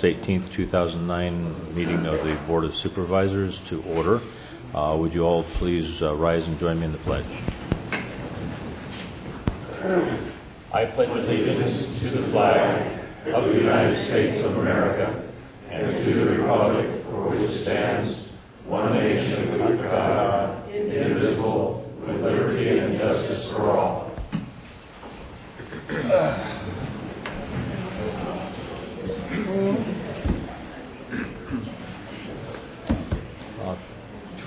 18th, 2009 meeting of the Board of Supervisors to order. Would you all please rise and join me in the pledge? I pledge allegiance to the flag of the United States of America and to the republic for which it stands, one nation under God, indivisible, with liberty and justice for all.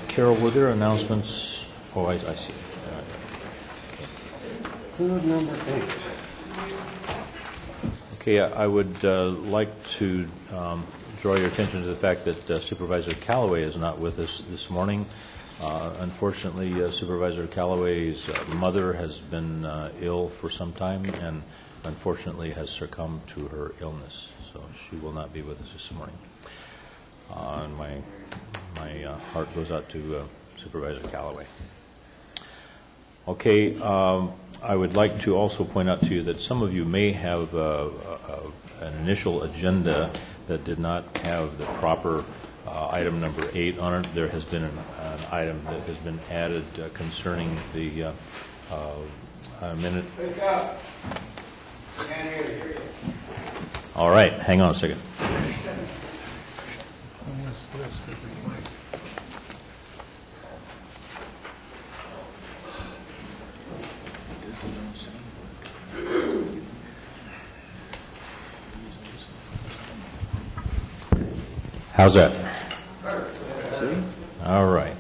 Carol, were there announcements? Oh, I see. Food number 8. Okay, I would like to draw your attention to the fact that Supervisor Callaway is not with us this morning. Unfortunately, Supervisor Callaway's mother has been ill for some time and unfortunately has succumbed to her illness, so she will not be with us this morning. And my heart goes out to Supervisor Callaway. Okay, I would like to also point out to you that some of you may have an initial agenda that did not have the proper item number 8 on it. There has been an item that has been added concerning the minute. Wake up. Can't hear you. All right, hang on a second. How's that? All right.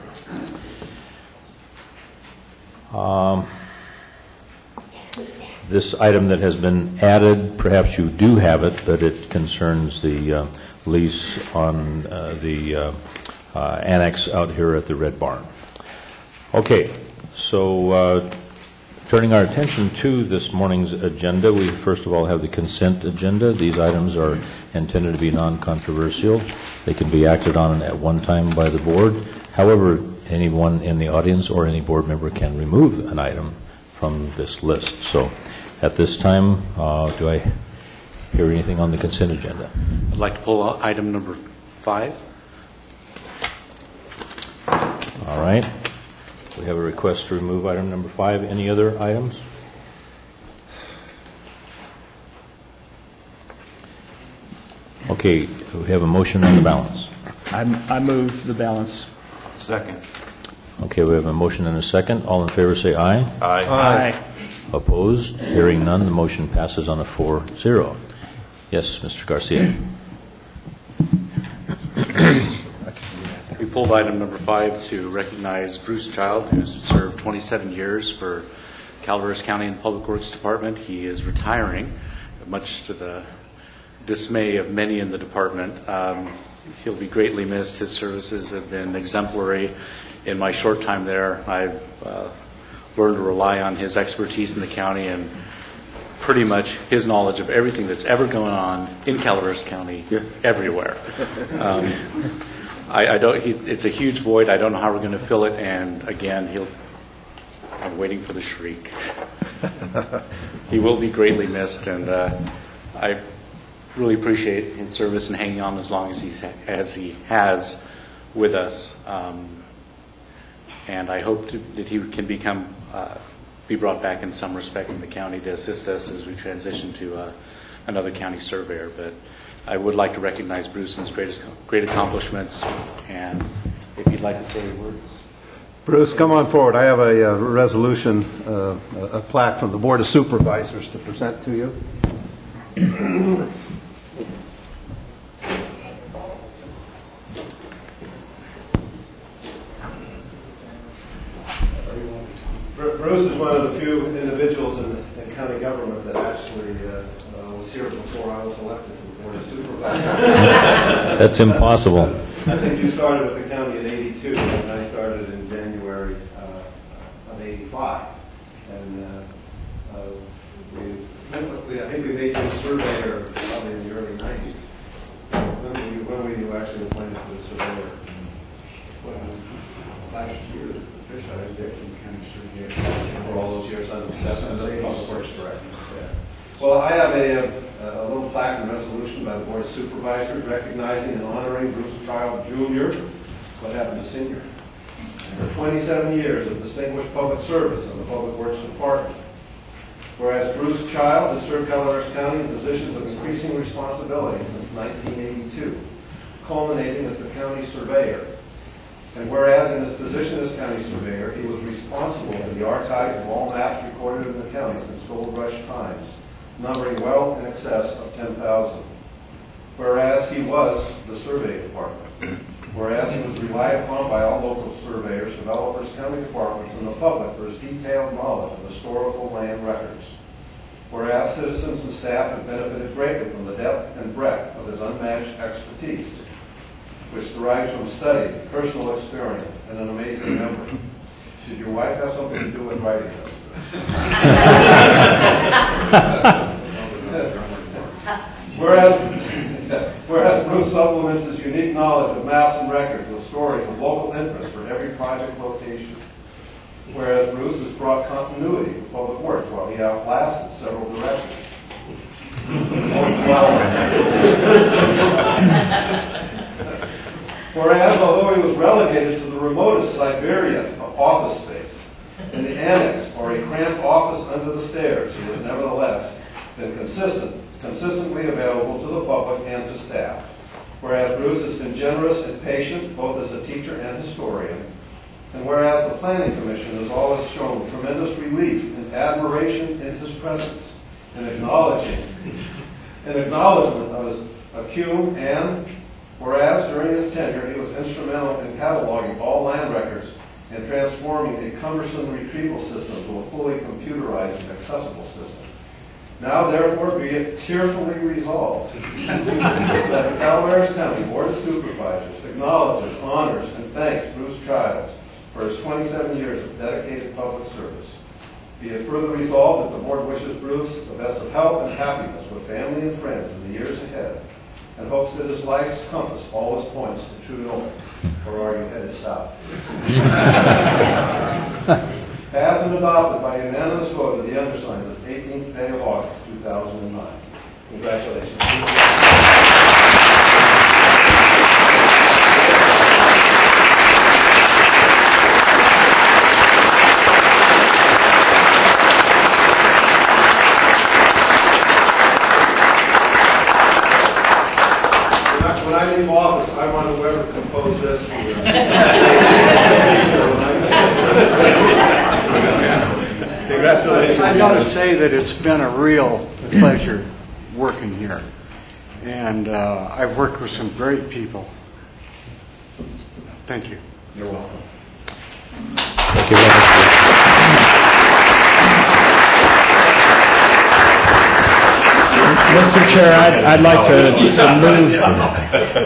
This item that has been added, perhaps you do have it, but it concerns the lease on the annex out here at the Red Barn. Okay, so turning our attention to this morning's agenda, we first of all have the consent agenda. These items are intended to be non-controversial. They can be acted on at one time by the board. However, anyone in the audience or any board member can remove an item from this list. So at this time, do I hear anything on the consent agenda? I'd like to pull out item number 5. All right. We have a request to remove item number 5. Any other items? Okay, we have a motion on the balance. I move the balance. Second. Okay, we have a motion and a second. All in favor say aye. Aye. Opposed? Hearing none, the motion passes on a 4-0. Yes, Mr. Garcia. We pulled item number 5 to recognize Bruce Child, who's served 27 years for Calaveras County and Public Works Department. He is retiring, much to the dismay of many in the department. He'll be greatly missed. His services have been exemplary. In my short time there, I've learned to rely on his expertise in the county and pretty much his knowledge of everything that's ever going on in Calaveras County, everywhere. It's a huge void. I don't know how we're going to fill it, and again, I'm waiting for the shriek. He will be greatly missed, and I really appreciate his service and hanging on as long as he has with us. And I hope that he can be brought back in some respect in the county to assist us as we transition to another county surveyor. But I would like to recognize Bruce and his great accomplishments. And if you'd like to say words. Bruce, come on forward. I have a resolution, a plaque from the Board of Supervisors to present to you. Bruce is one of the few individuals in county government that actually was here before I was elected to the Board of Supervisors. That's impossible. I think you started with the county in '82, and I started in January of '85. And I think we made you a surveyor probably in the early '90s. When were you actually appointed to the surveyor? Last year, officially, I was Dixon County Surveyor. For all those years, that's Public Works Director. Yeah. Well, I have a little plaque and resolution by the Board of Supervisors recognizing and honoring Bruce Child Jr., what happened to Senior, for 27 years of distinguished public service in the Public Works Department. Whereas Bruce Child has served Calaveras County in positions of increasing responsibility since 1982, culminating as the county surveyor. And whereas in his position as county surveyor, he was responsible for the archive of all maps recorded in the county since Gold Rush times, numbering well in excess of 10,000. Whereas he was the survey department. Whereas he was relied upon by all local surveyors, developers, county departments, and the public for his detailed knowledge of historical land records. Whereas citizens and staff have benefited greatly from the depth and breadth of his unmatched expertise, which derives from study, personal experience, and an amazing memory. Did your wife have something to do with writing this? Whereas Bruce supplements his unique knowledge of maps and records with stories of local interest for every project location. Whereas Bruce has brought continuity to public works while he outlasted several directors. Whereas, although he was relegated to the remotest Siberia of office space, in the annex or a cramped office under the stairs, he has nevertheless been consistently available to the public and to staff. Whereas Bruce has been generous and patient, both as a teacher and historian, and whereas the Planning Commission has always shown tremendous relief and admiration in his presence, and acknowledgement of his acumen, and whereas during his tenure he was instrumental in cataloging all land records and transforming a cumbersome retrieval system to a fully computerized and accessible system. Now, therefore, be it tearfully resolved that the Calaveras County Board of Supervisors acknowledges, honors, and thanks Bruce Childs for his 27 years of dedicated public service. Be it further resolved that the Board wishes Bruce the best of health and happiness with family and friends in the years ahead, and hopes that his life's compass always points to true north, or are you headed south? Passed and adopted by unanimous vote of the undersigned this 18th day of August, 2009. Congratulations. When I leave office, I want whoever composed this. Congratulations. I've got to say that it's been a real pleasure working here. And I've worked with some great people. Thank you. You're welcome. Thank you very much. Mr. Chair, I'd like to move.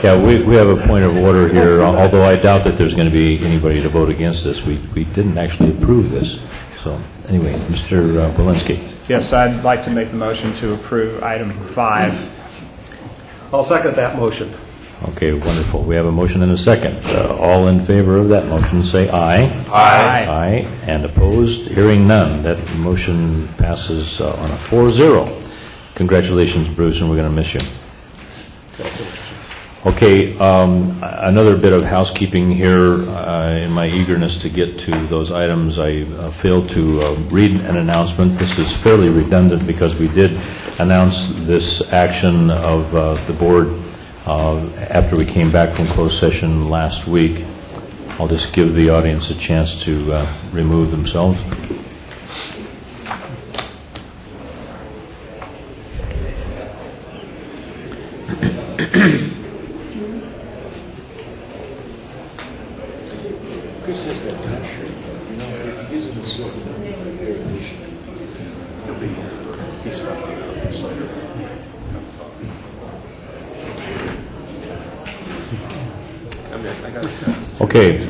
Yeah, we have a point of order here, although I doubt that there's going to be anybody to vote against this. We didn't actually approve this. So anyway, Mr. Walensky. Yes, I'd like to make the motion to approve item 5. I'll second that motion. Okay, wonderful. We have a motion and a second. All in favor of that motion, say aye. Aye. Aye. And opposed? Hearing none. That motion passes on a 4-0. Congratulations, Bruce, and we're going to miss you. Okay, another bit of housekeeping here. In my eagerness to get to those items, I failed to read an announcement. This is fairly redundant because we did announce this action of the board after we came back from closed session last week. I'll just give the audience a chance to remove themselves. Chris has that touch shirt. You know, he gives him a silver edition. He'll be here. He's Okay.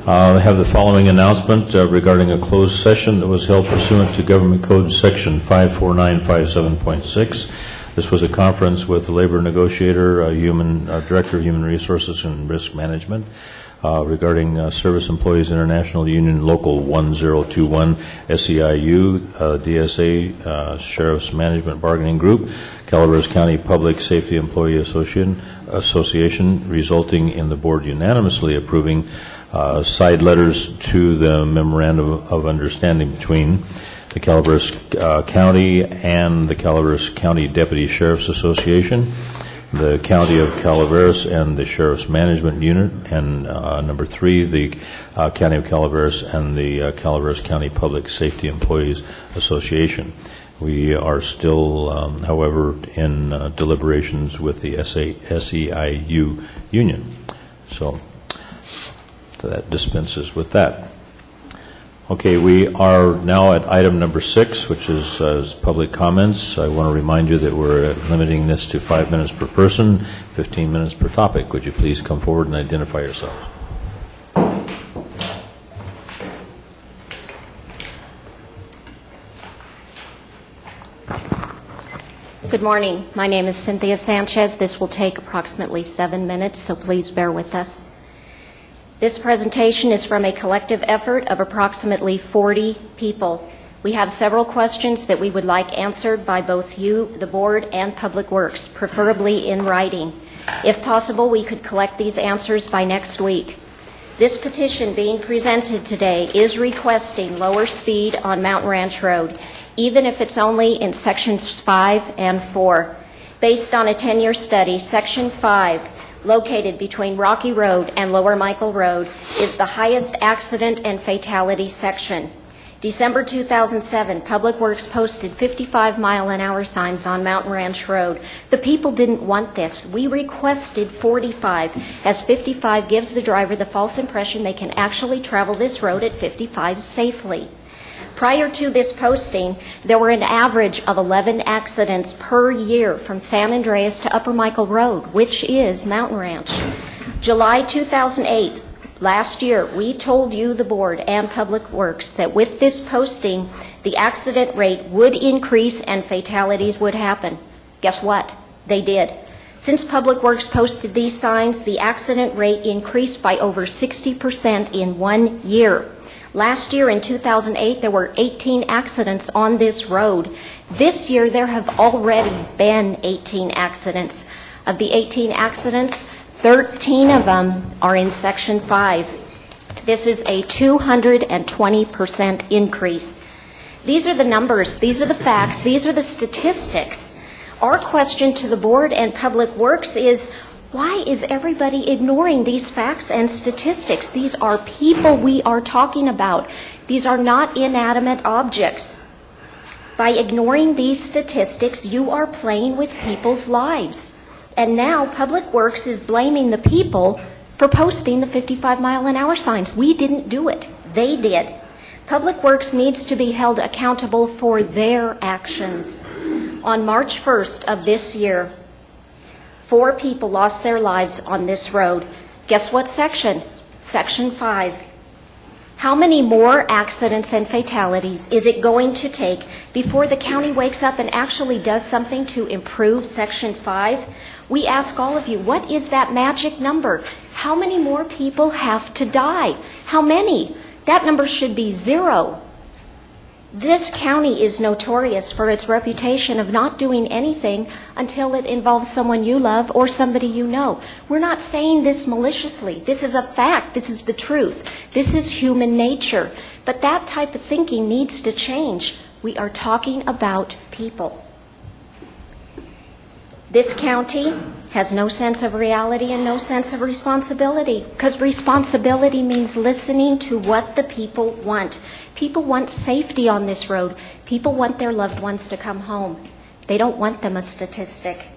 I have the following announcement regarding a closed session that was held pursuant to Government Code Section 54957.6. This was a conference with the labor negotiator, Director of Human Resources and Risk Management, regarding Service Employees International Union Local 1021 SEIU, DSA, Sheriff's Management Bargaining Group, Calaveras County Public Safety Employee Association, resulting in the board unanimously approving side letters to the Memorandum of Understanding between the Calaveras County and the Calaveras County Deputy Sheriff's Association, the County of Calaveras and the Sheriff's Management Unit, and number 3, the County of Calaveras and the Calaveras County Public Safety Employees Association. We are still, however, in deliberations with the SEIU union. So that dispenses with that. Okay, we are now at item number 6, which is public comments. I want to remind you that we're limiting this to 5 minutes per person, 15 minutes per topic. Would you please come forward and identify yourself? Good morning. My name is Cynthia Sanchez. This will take approximately 7 minutes, so please bear with us. This presentation is from a collective effort of approximately 40 people. We have several questions that we would like answered by both you, the board, and Public Works, preferably in writing. If possible, we could collect these answers by next week. This petition being presented today is requesting lower speed on Mountain Ranch Road, even if it's only in Sections 5 and 4. Based on a 10-year study, Section 5, located between Rocky Road and Lower Michael Road, is the highest accident and fatality section. December 2007, Public Works posted 55-mile-an-hour signs on Mountain Ranch Road. The people didn't want this. We requested 45, as 55 gives the driver the false impression they can actually travel this road at 55 safely. Prior to this posting, there were an average of 11 accidents per year from San Andreas to Upper Michael Road, which is Mountain Ranch. July 2008, last year, we told you, the board and Public Works, that with this posting, the accident rate would increase and fatalities would happen. Guess what? They did. Since Public Works posted these signs, the accident rate increased by over 60% in 1 year. Last year, in 2008, there were 18 accidents on this road. This year, there have already been 18 accidents. Of the 18 accidents, 13 of them are in Section 5. This is a 220% increase. These are the numbers, these are the facts, these are the statistics. Our question to the board and Public Works is, why is everybody ignoring these facts and statistics? These are people we are talking about. These are not inanimate objects. By ignoring these statistics, you are playing with people's lives. And now Public Works is blaming the people for posting the 55-mile-an-hour signs. We didn't do it. They did. Public Works needs to be held accountable for their actions. On March 1st of this year, 4 people lost their lives on this road. Guess what section? Section 5. How many more accidents and fatalities is it going to take before the county wakes up and actually does something to improve Section 5? We ask all of you, what is that magic number? How many more people have to die? How many? That number should be 0. This county is notorious for its reputation of not doing anything until it involves someone you love or somebody you know. We're not saying this maliciously. This is a fact. This is the truth. This is human nature. But that type of thinking needs to change. We are talking about people. This county has no sense of reality and no sense of responsibility, because responsibility means listening to what the people want. People want safety on this road. People want their loved ones to come home. They don't want them a statistic.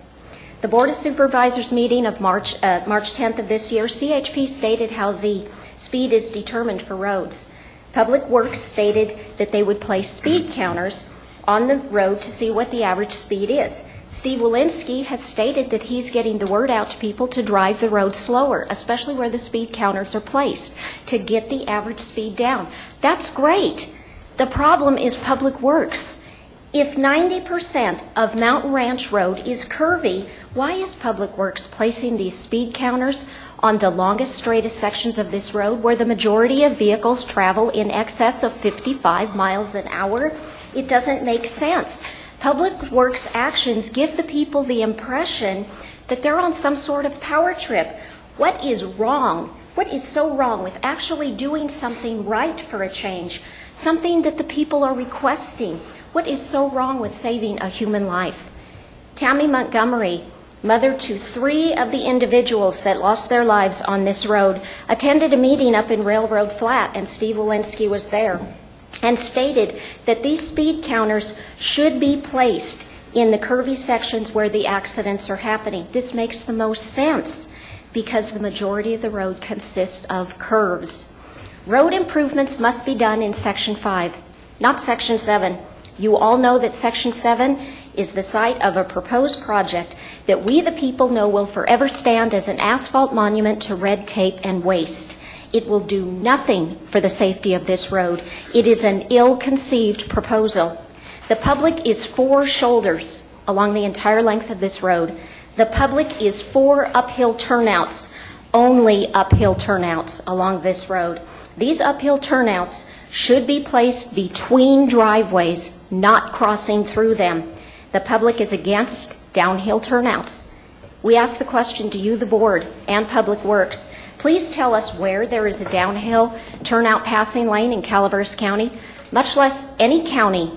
The Board of Supervisors meeting of March 10th of this year, CHP stated how the speed is determined for roads. Public Works stated that they would place speed counters on the road to see what the average speed is. Steve Walensky has stated that he's getting the word out to people to drive the road slower, especially where the speed counters are placed, to get the average speed down. That's great. The problem is Public Works. If 90% of Mountain Ranch Road is curvy, Why is Public Works placing these speed counters on the longest, straightest sections of this road where the majority of vehicles travel in excess of 55 miles an hour? It doesn't make sense. Public Works actions give the people the impression that they're on some sort of power trip. What is wrong? What is so wrong with actually doing something right for a change? Something that the people are requesting? What is so wrong with saving a human life? Tammy Montgomery, mother to 3 of the individuals that lost their lives on this road, attended a meeting up in Railroad Flat, and Steve Walensky was there, and stated that these speed counters should be placed in the curvy sections where the accidents are happening. This makes the most sense because the majority of the road consists of curves. Road improvements must be done in Section 5, not Section 7. You all know that Section 7 is the site of a proposed project that we the people know will forever stand as an asphalt monument to red tape and waste. It will do nothing for the safety of this road. It is an ill-conceived proposal. The public is 4 shoulders along the entire length of this road. The public is 4 uphill turnouts, only uphill turnouts along this road. These uphill turnouts should be placed between driveways, not crossing through them. The public is against downhill turnouts. We ask the question to you, the board, and Public Works. Please tell us where there is a downhill turnout passing lane in Calaveras County, much less any county.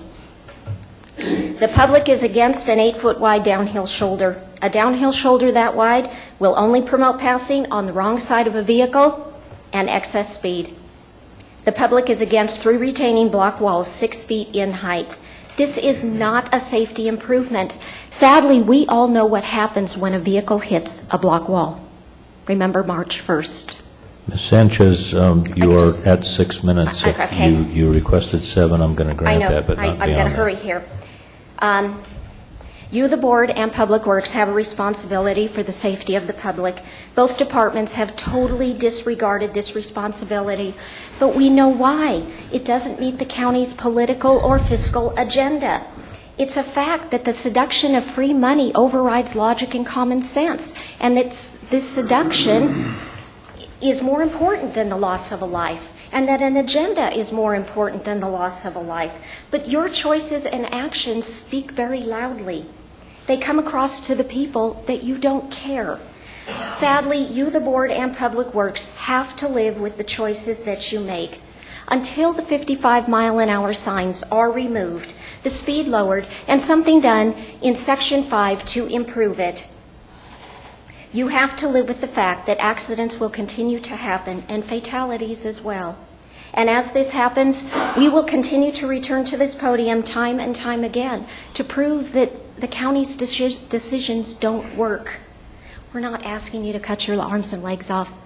The public is against an 8-foot wide downhill shoulder. A downhill shoulder that wide will only promote passing on the wrong side of a vehicle and excess speed. The public is against 3 retaining block walls 6 feet in height. This is not a safety improvement. Sadly, we all know what happens when a vehicle hits a block wall. Remember March 1st. Ms. Sanchez, you are at 6 minutes. Okay. You requested 7. I'm going to grant that, but not I'm going to hurry here. You, the board, and Public Works have a responsibility for the safety of the public. Both departments have totally disregarded this responsibility, but we know why. It doesn't meet the county's political or fiscal agenda. It's a fact that the seduction of free money overrides logic and common sense, and this seduction is more important than the loss of a life, and that an agenda is more important than the loss of a life. But your choices and actions speak very loudly. They come across to the people that you don't care. Sadly, you, the board, and Public Works have to live with the choices that you make. Until the 55-mile-an-hour signs are removed, the speed lowered, and something done in Section 5 to improve it, you have to live with the fact that accidents will continue to happen, and fatalities as well. And as this happens, we will continue to return to this podium time and time again to prove that the county's decisions don't work. We're not asking you to cut your arms and legs off.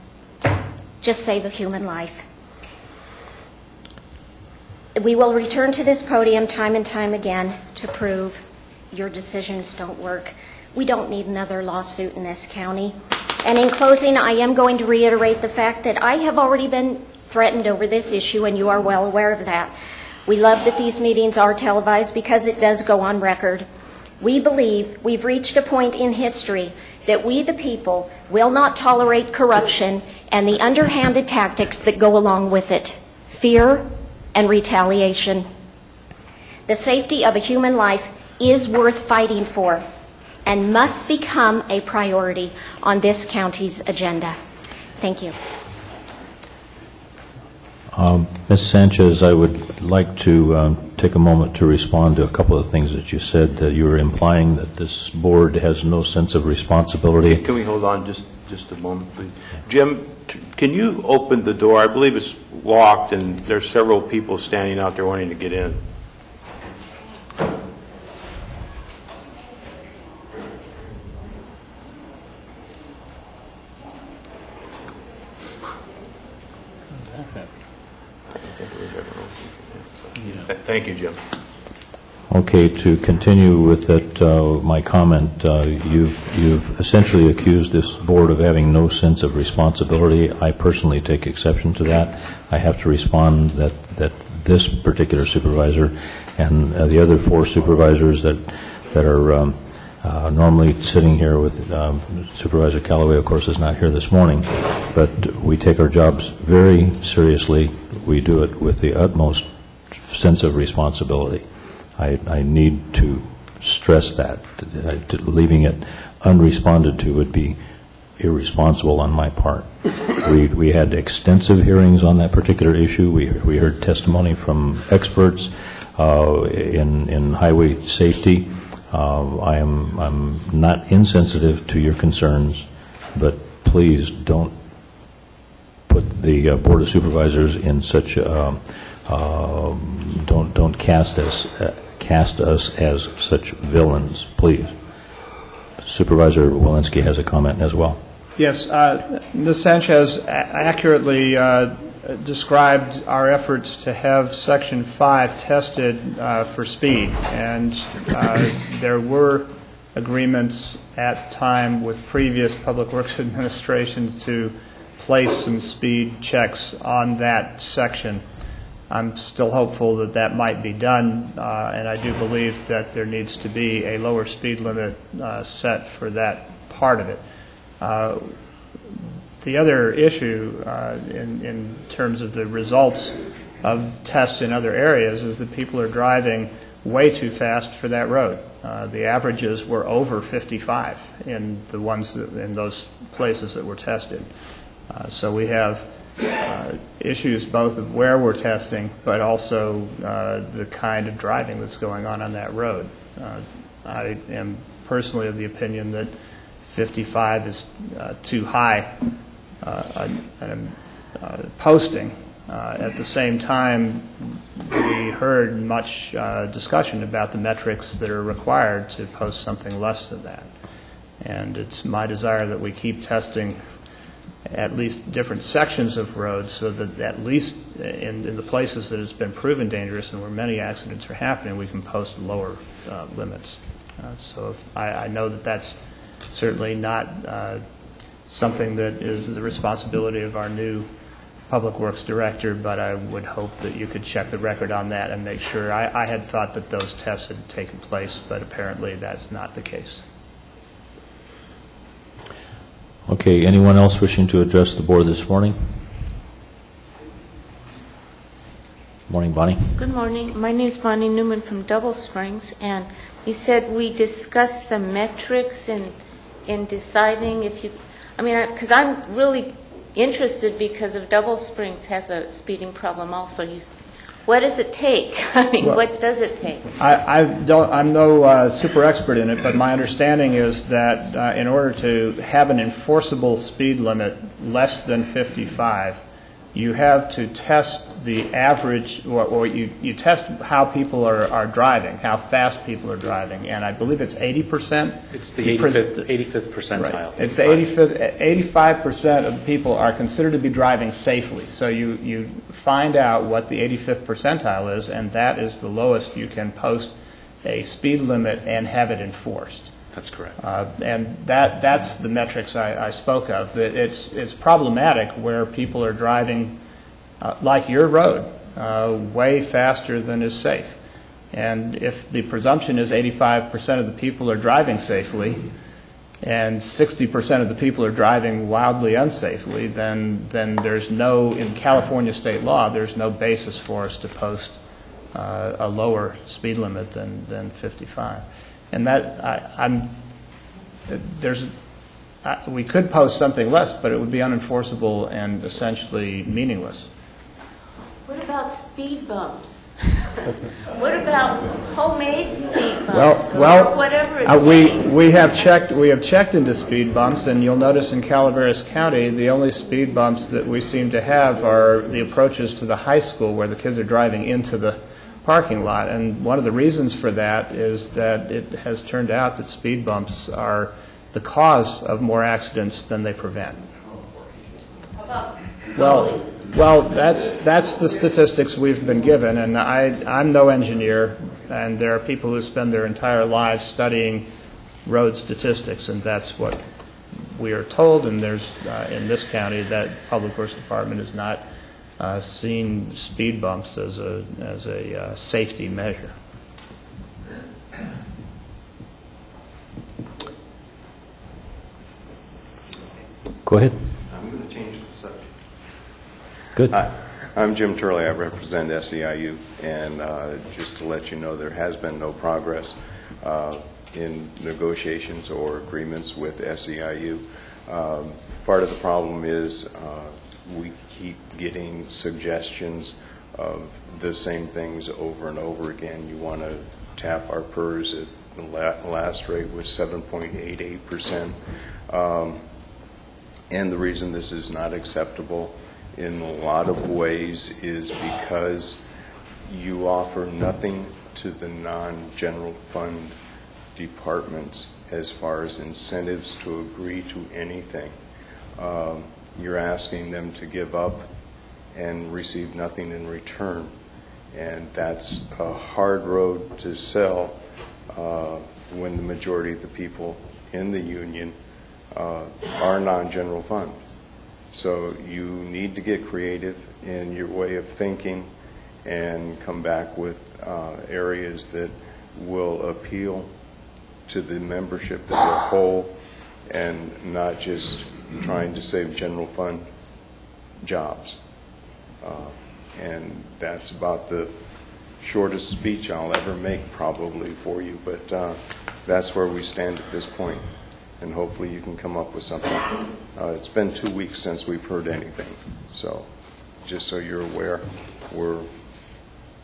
Just save a human life. We will return to this podium time and time again to prove your decisions don't work. We don't need another lawsuit in this county. And in closing, I am going to reiterate the fact that I have already been threatened over this issue, and you are well aware of that. We love that these meetings are televised because it does go on record. We believe we've reached a point in history that we, the people, will not tolerate corruption and the underhanded tactics that go along with it, fear and retaliation. The safety of a human life is worth fighting for and must become a priority on this county's agenda. Thank you. Ms. Sanchez, I would like to take a moment to respond to a couple of things that you said, that you were implying that this board has no sense of responsibility. Can we hold on just a moment, please? Jim, can you open the door? I believe it's locked, and there's several people standing out there wanting to get in. Thank you, Jim. Okay, to continue with that, my comment, you've essentially accused this board of having no sense of responsibility. I personally take exception to that. I have to respond that this particular supervisor and the other 4 supervisors that are Normally sitting here with Supervisor Callaway, of course, is not here this morning, but we take our jobs very seriously. We do it with the utmost sense of responsibility. I need to stress that. Leaving it unresponded to would be irresponsible on my part. We had extensive hearings on that particular issue. We heard testimony from experts in highway safety. I'm not insensitive to your concerns, but please don't put the Board of Supervisors in such don't cast us as such villains, please. Supervisor Walensky has a comment as well. Yes, Ms. Sanchez accurately described our efforts to have Section 5 tested for speed, and there were agreements at the time with previous Public Works Administration to place some speed checks on that section. I'm still hopeful that that might be done, and I do believe that there needs to be a lower speed limit set for that part of it. The other issue in terms of the results of tests in other areas is that people are driving way too fast for that road. The averages were over 55 in the ones in those places that were tested. So we have issues both of where we're testing, but also the kind of driving that's going on that road. I am personally of the opinion that 55 is too high posting. At the same time, we heard much discussion about the metrics that are required to post something less than that. And it's my desire that we keep testing at least different sections of roads so that at least in the places that it's been proven dangerous and where many accidents are happening, we can post lower limits. So I know that that's certainly not something that is the responsibility of our new Public Works Director, but I would hope that you could check the record on that and make sure. I had thought that those tests had taken place, but apparently that's not the case. Okay, anyone else wishing to address the board this morning? Morning, Bonnie. Good morning. My name is Bonnie Newman from Double Springs, and you said we discussed the metrics in deciding if you, because I'm really interested because of Double Springs has a speeding problem also. What does it take? What does it take? I'm no super expert in it, but my understanding is that in order to have an enforceable speed limit less than 55, you have to test the average, or you test how people are driving, how fast people are driving, and I believe it's 80%. It's the 85th percentile. Right. It's the 85% of the people are considered to be driving safely. So you find out what the 85th percentile is, and that is the lowest you can post a speed limit and have it enforced. That's correct. And that's the metrics I spoke of. That it's problematic where people are driving, like your road, way faster than is safe. And if the presumption is 85% of the people are driving safely, and 60% of the people are driving wildly unsafely, then there's no, in California state law, there's no basis for us to post a lower speed limit than 55. And that we could post something less, but it would be unenforceable and essentially meaningless. What about speed bumps? What about homemade speed bumps? Well, or whatever it takes? we have checked into speed bumps, and you'll notice in Calaveras County the only speed bumps that we seem to have are the approaches to the high school where the kids are driving into the parking lot. And one of the reasons for that is that it has turned out that speed bumps are the cause of more accidents than they prevent. How about Well, that's the statistics we've been given, and I'm no engineer, and there are people who spend their entire lives studying road statistics, and that's what we are told. And there's in this county that Public Works Department has not seen speed bumps as a safety measure. Go ahead. I'm going to change the subject. Good. Hi, I'm Jim Turley. I represent SEIU, and just to let you know, there has been no progress in negotiations or agreements with SEIU. Part of the problem is we keep getting suggestions of the same things over and over again. You want to tap our PERS at the last rate was 7.88%. And the reason this is not acceptable in a lot of ways is because you offer nothing to the non-general fund departments as far as incentives to agree to anything. You're asking them to give up and receive nothing in return. And that's a hard road to sell when the majority of the people in the union are non-general fund. So you need to get creative in your way of thinking and come back with areas that will appeal to the membership as a whole and not just trying to save general fund jobs. And that's about the shortest speech I'll ever make probably for you, but that's where we stand at this point, and hopefully you can come up with something. It's been 2 weeks since we've heard anything, so just so you're aware,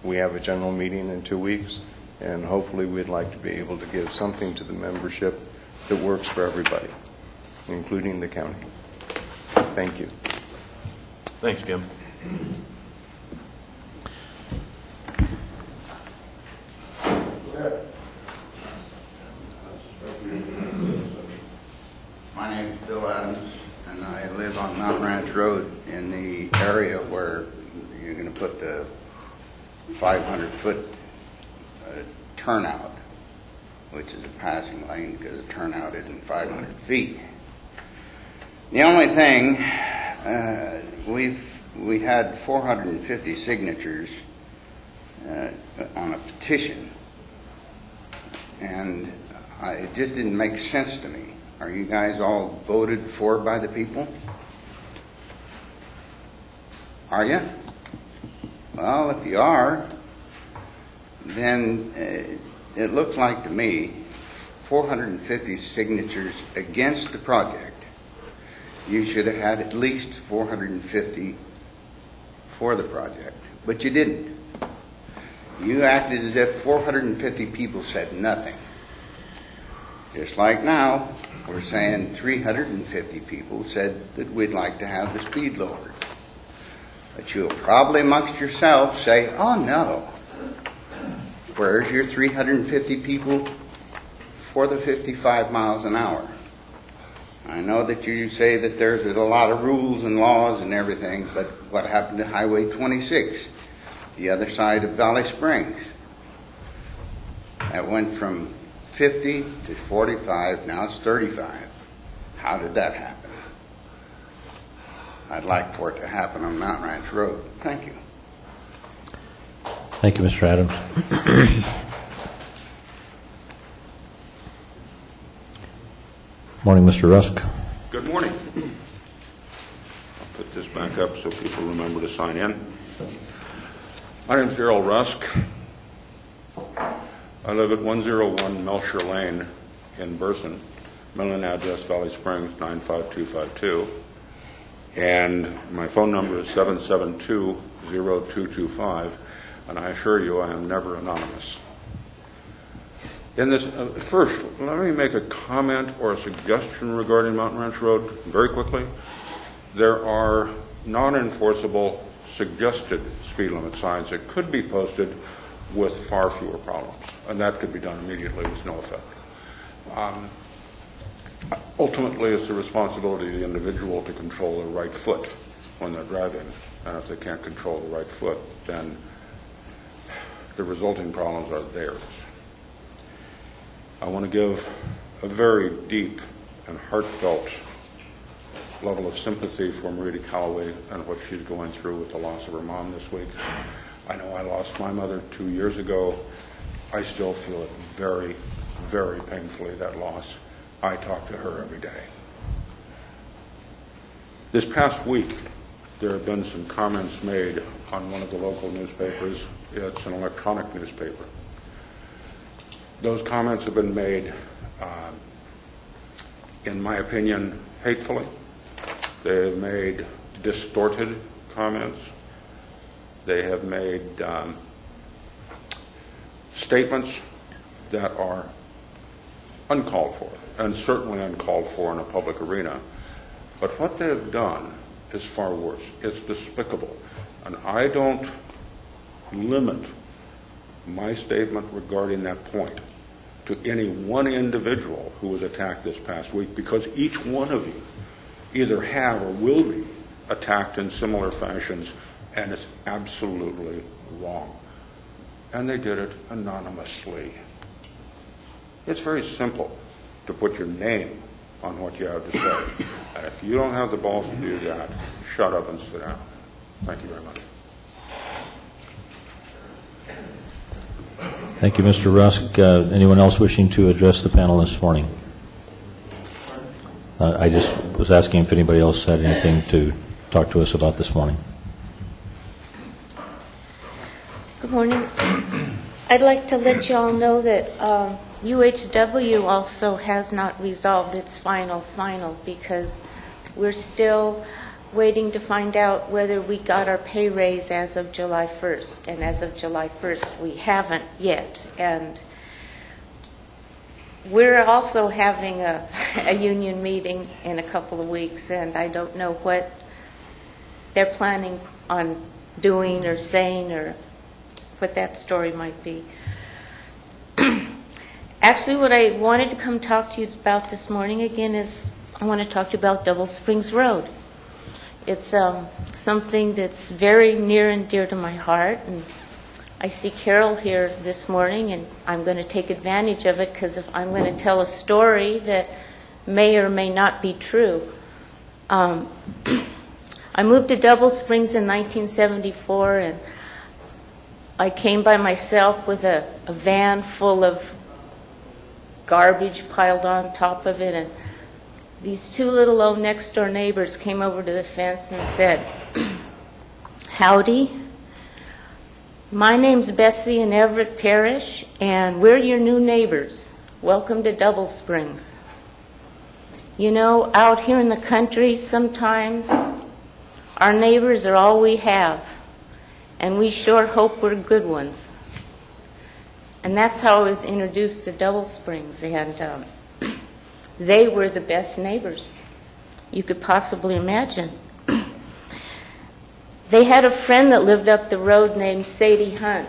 we have a general meeting in 2 weeks, and hopefully we'd like to be able to give something to the membership that works for everybody, including the county. Thank you. Thanks, Jim. My name is Bill Adams, and I live on Mount Ranch Road in the area where you're going to put the 500-foot turnout, which is a passing lane because the turnout isn't 500 feet. The only thing, we had 450 signatures on a petition, and it just didn't make sense to me. Are you guys all voted for by the people? Are you? Well, if you are, then it looks like to me 450 signatures against the project. You should have had at least 450 for the project, but you didn't. You acted as if 450 people said nothing. Just like now, we're saying 350 people said that we'd like to have the speed lowered. But you'll probably amongst yourselves say, oh no, where's your 350 people for the 55 miles an hour? I know that you say that there's a lot of rules and laws and everything, but what happened to Highway 26, the other side of Valley Springs? That went from 50 to 45, now it's 35. How did that happen? I'd like for it to happen on Mount Ranch Road. Thank you. Thank you, Mr. Adams. Morning, Mr. Rusk. Good morning. I'll put this back up so people remember to sign in. My name's Darrell Rusk. I live at 101 Melcher Lane in Burson. Mailing address Valley Springs 95252. And my phone number is 772-0225. And I assure you I am never anonymous. In this, first, let me make a comment or a suggestion regarding Mountain Ranch Road very quickly. There are non-enforceable suggested speed limit signs that could be posted with far fewer problems, and that could be done immediately with no effect. Ultimately, it's the responsibility of the individual to control their right foot when they're driving, and if they can't control the right foot, then the resulting problems are theirs. I want to give a very deep and heartfelt level of sympathy for Marita Calloway and what she's going through with the loss of her mom this week. I know I lost my mother 2 years ago. I still feel it very, very painfully, that loss. I talk to her every day. This past week, there have been some comments made on one of the local newspapers. It's an electronic newspaper. Those comments have been made, in my opinion, hatefully. They have made distorted comments. They have made statements that are uncalled for, and certainly uncalled for in a public arena. But what they have done is far worse. It's despicable. And I don't limit my statement regarding that point to any one individual who was attacked this past week, because each one of you either have or will be attacked in similar fashions, and it's absolutely wrong. And they did it anonymously. It's very simple to put your name on what you have to say. And if you don't have the balls to do that, shut up and sit down. Thank you very much. Thank you, Mr. Rusk. Anyone else wishing to address the panel this morning? I just was asking if anybody else had anything to talk to us about this morning. Good morning. I'd like to let you all know that UHW also has not resolved its final, because we're still waiting to find out whether we got our pay raise as of July 1st. And as of July 1st, we haven't yet. And we're also having a union meeting in a couple of weeks, and I don't know what they're planning on doing or saying or what that story might be. Actually, what I wanted to come talk to you about this morning again is I want to talk to you about Double Springs Road. It's something that's very near and dear to my heart, and I see Carol here this morning, and I'm going to take advantage of it because if I'm going to tell a story that may or may not be true. I moved to Double Springs in 1974, and I came by myself with a van full of garbage piled on top of it, and these two little old next door neighbors came over to the fence and said, "Howdy, my name's Bessie in Everett Parish, and we're your new neighbors. Welcome to Double Springs. You know, out here in the country, sometimes our neighbors are all we have, and we sure hope we're good ones." And that's how I was introduced to Double Springs, and they were the best neighbors you could possibly imagine. They had a friend that lived up the road named Sadie Hunt,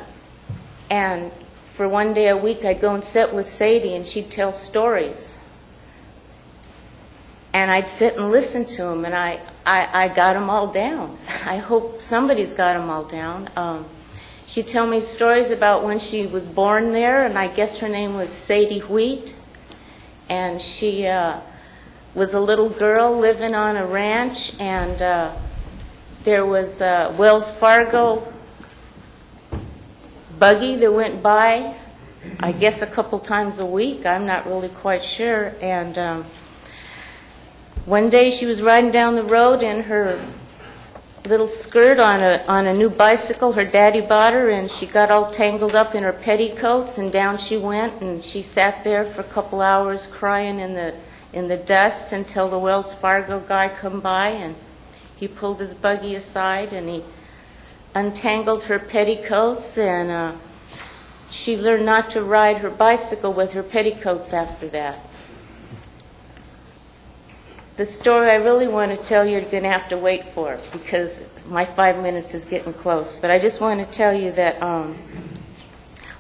and for one day a week I'd go and sit with Sadie, and she'd tell stories. And I'd sit and listen to them, and I got them all down. I hope somebody's got them all down. She'd tell me stories about when she was born there, and I guess her name was Sadie Wheat. And she was a little girl living on a ranch, and there was a Wells Fargo buggy that went by, I guess a couple times a week. I'm not really quite sure. And one day she was riding down the road in her little skirt on a new bicycle her daddy bought her, and she got all tangled up in her petticoats, and down she went, and she sat there for a couple hours crying in the dust until the Wells Fargo guy come by, and he pulled his buggy aside and he untangled her petticoats, and she learned not to ride her bicycle with her petticoats after that. The story I really want to tell you, you're going to have to wait for, because my 5 minutes is getting close. But I just want to tell you that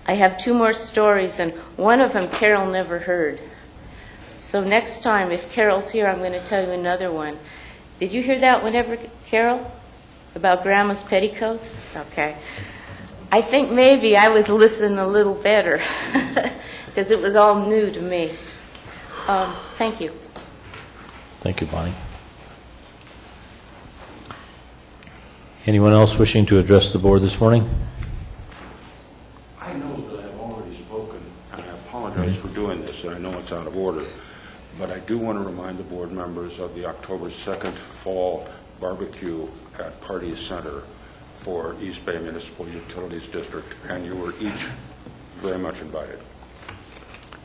I have two more stories, and one of them Carol never heard. So next time, if Carol's here, I'm going to tell you another one. Did you hear that one ever, Carol? About Grandma's petticoats? Okay. I think maybe I was listening a little better, because it was all new to me. Thank you. Thank you, Bonnie. Anyone else wishing to address the board this morning? I know that I've already spoken, and I apologize for doing this, and I know it's out of order. but I do want to remind the board members of the October 2nd fall barbecue at Party Center for East Bay Municipal Utilities District, and you were each very much invited.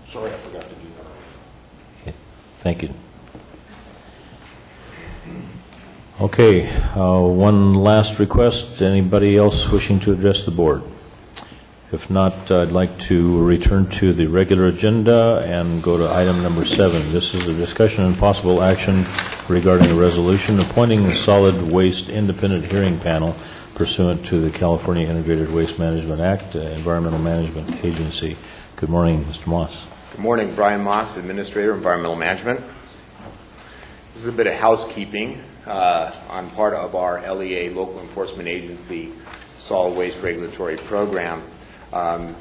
Sorry, I forgot to do that. Okay. Thank you. Okay, one last request. Anybody else wishing to address the board? If not, I'd like to return to the regular agenda and go to item number 7. This is a discussion and possible action regarding a resolution appointing the Solid Waste Independent Hearing Panel pursuant to the California Integrated Waste Management Act, Environmental Management Agency. Good morning, Mr. Moss. Good morning. Brian Moss, Administrator, Environmental Management. This is a bit of housekeeping on part of our LEA, Local Enforcement Agency, Solid Waste Regulatory Program.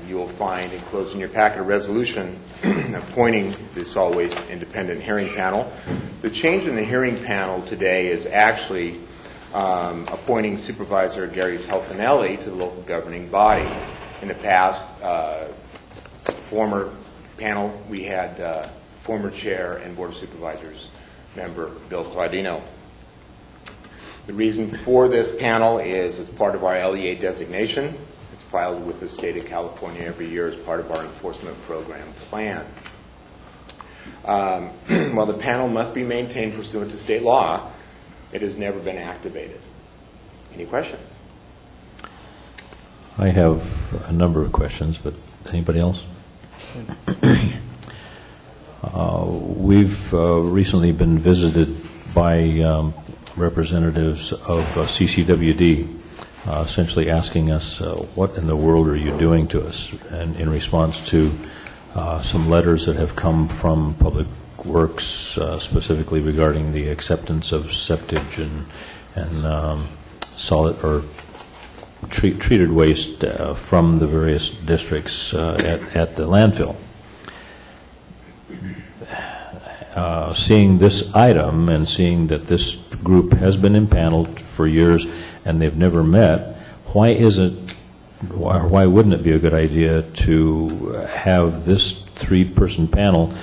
You will find enclosed in your packet a resolution appointing the Solid Waste Independent Hearing Panel. The change in the hearing panel today is actually appointing Supervisor Gary Telfinelli to the local governing body. In the past, former panel, we had former Chair and Board of Supervisors member Bill Claudino. The reason for this panel is it's part of our LEA designation. It's filed with the state of California every year as part of our enforcement program plan. While the panel must be maintained pursuant to state law, it has never been activated. Any questions? I have a number of questions, but anybody else? We've recently been visited by representatives of CCWD, essentially asking us, what in the world are you doing to us? And in response to some letters that have come from Public Works, specifically regarding the acceptance of septage and solid or treated waste from the various districts at the landfill. Seeing this item and seeing that this group has been impaneled for years and they've never met, why wouldn't it be a good idea to have this 3-person panel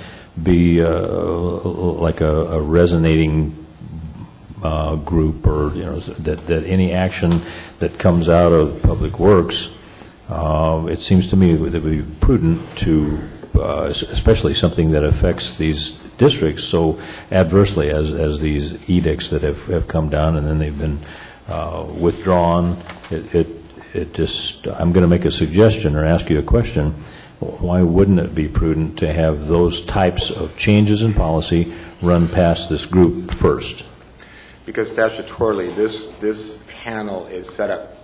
be like a resonating group, or that any action that comes out of Public Works, it seems to me that it would be prudent to, especially something that affects these districts so adversely as these edicts that have come down and then they've been withdrawn. It just, I'm going to make a suggestion or ask you a question. Why wouldn't it be prudent to have those types of changes in policy run past this group first? Because statutorily, this panel is set up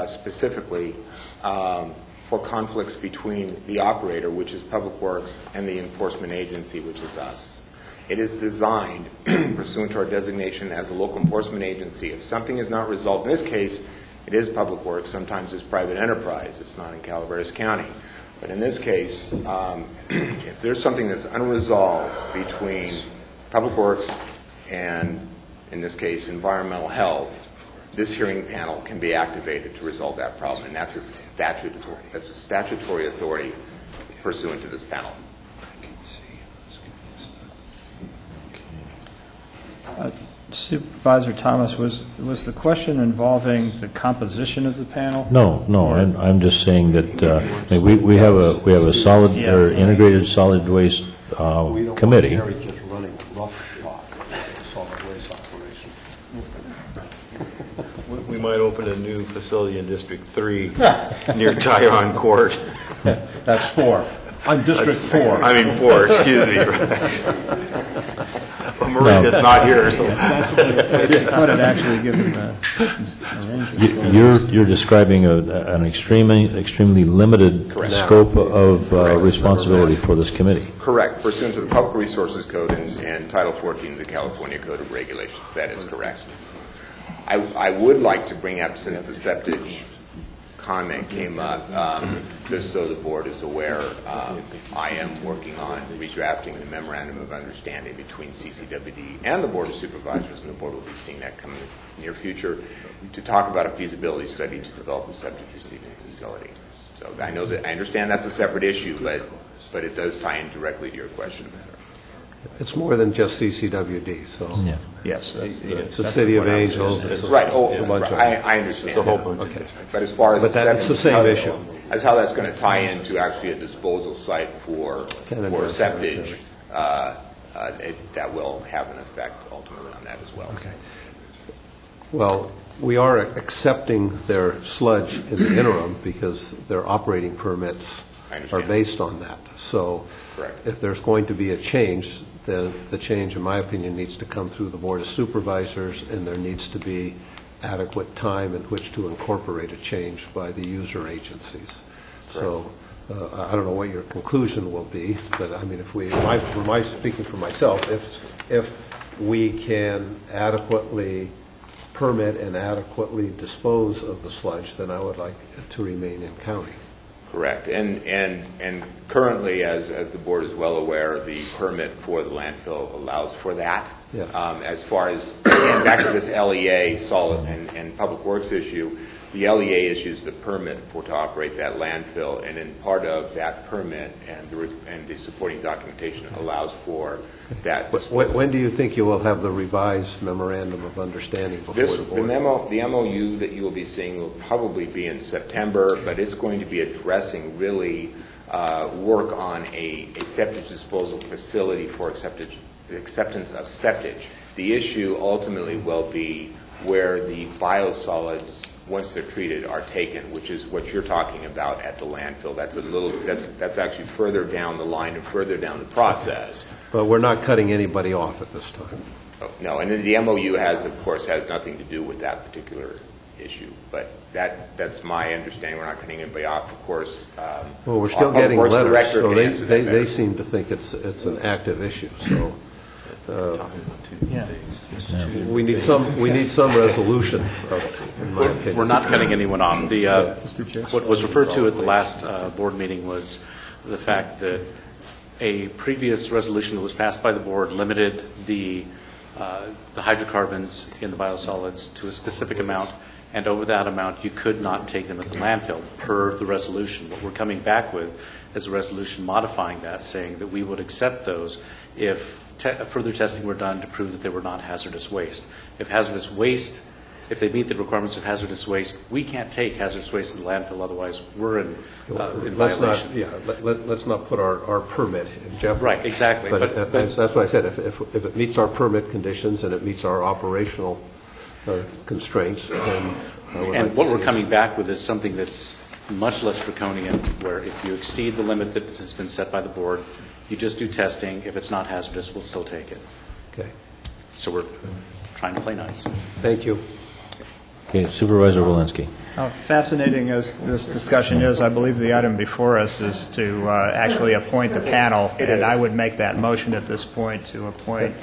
specifically for conflicts between the operator, which is Public Works, and the enforcement agency, which is us. It is designed pursuant to our designation as a local enforcement agency. If something is not resolved, in this case, it is Public Works. Sometimes it's private enterprise. It's not in Calaveras County. But in this case, if there's something that's unresolved between Public Works and, in this case, environmental health, this hearing panel can be activated to resolve that problem, and that's a statutory authority pursuant to this panel. Supervisor Thomas, was the question involving the composition of the panel? No. I'm just saying that we have a solid or integrated solid waste committee. Just running roughshod solid waste operation. We might open a new facility in District 3 near Tyon Court. That's 4. I'm District 4. I mean 4, excuse me. But Marina's not here, so That's what it actually given You're describing an extremely limited scope of responsibility for this committee. Correct. Pursuant to the Public Resources Code and Title 14 of the California Code of Regulations. That is correct. I would like to bring up, since the septage comment came up, just so the board is aware, I am working on redrafting the memorandum of understanding between CCWD and the Board of Supervisors, and the board will be seeing that come in the near future, to talk about a feasibility study to develop a septic receiving facility. So I understand that's a separate issue, but it does tie in directly to your question. It's more than just CCWD, so. Yeah. Yes. It's the City of Angels. It's Right, a bunch of. I understand. It's a whole bunch of Okay. But as far as. But it's the same issue. As how that's going to tie into actually a disposal site for septic, that will have an effect ultimately on that as well. Okay. Well, we are accepting their sludge in the interim because their operating permits are based on that. So Correct. if there's going to be a change, then the change, in my opinion, needs to come through the Board of Supervisors, and there needs to be adequate time in which to incorporate a change by the user agencies. So I don't know what your conclusion will be, but I mean, if we, speaking for myself, if we can adequately permit and adequately dispose of the sludge, then I would like it to remain in county. Correct. And currently, as the board is well aware, the permit for the landfill allows for that. Yes. As far as, and back to this LEA solid and public works issue, the LEA issues the permit to operate that landfill, and in part of that permit and the supporting documentation allows for that. When do you think you will have the revised memorandum of understanding before the board? The MOU that you will be seeing will probably be in September, but it's going to be addressing really work on a septic disposal facility for acceptance of septic. The issue ultimately will be where the biosolids, once they're treated, are taken, which is what you're talking about at the landfill. That's actually further down the line and further down the process. But we're not cutting anybody off at this time. No, and then the MOU has nothing to do with that particular issue. But that's my understanding. We're not cutting anybody off, of course. Well, we're still getting letters, so they seem to think it's an active issue. So we need some resolution, in my opinion. We're not cutting anyone off. What was referred to at the last board meeting was the fact that a previous resolution that was passed by the board limited the hydrocarbons in the biosolids to a specific amount, and over that amount you could not take them at the landfill per the resolution. What we're coming back with is a resolution modifying that, saying that we would accept those if further testing were done to prove that they were not hazardous waste. If they meet the requirements of hazardous waste, we can't take hazardous waste to the landfill, otherwise we're in violation. Let's not put our permit in jeopardy. Right, exactly. But that's what I said. If it meets our permit conditions and it meets our operational constraints, then I would and what we're coming back with is something that's much less draconian, where if you exceed the limit that has been set by the board, you just do testing. If it's not hazardous, we'll still take it. Okay. So we're trying to play nice. Thank you. Okay, Supervisor Walensky. Fascinating as this discussion is, I believe the item before us is to actually appoint the panel, and I would make that motion at this point to appoint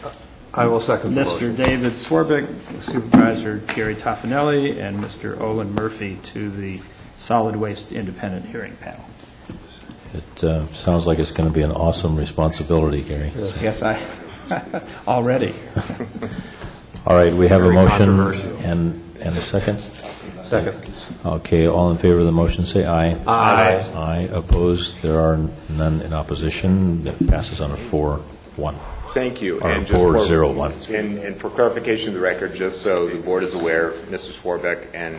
I will second the Mr. motion. David Swarbrick, Supervisor Gary Toffanelli, and Mr. Olin Murphy to the Solid Waste Independent Hearing Panel. It sounds like it's going to be an awesome responsibility, Gary. Yes, I already. All right, we have a motion and a second. Second. Okay, all in favor of the motion say aye. Aye. Aye. Opposed? There are none in opposition. That passes on a 4-1. Thank you. Or 4-0-1. And for clarification of the record, just so the board is aware, Mr. Swarbeck and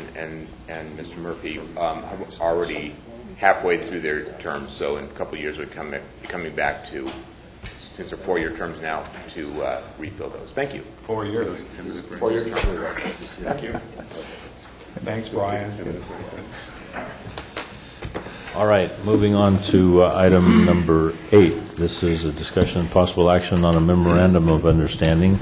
Mr. Murphy are already halfway through their terms, so in a couple of years we'll be coming back to, since they're 4-year terms now, to refill those. Thank you. 4 years. 4-year terms. Thank you. Thanks, Brian. All right, moving on to item number 8. This is a discussion and possible action on a memorandum of understanding,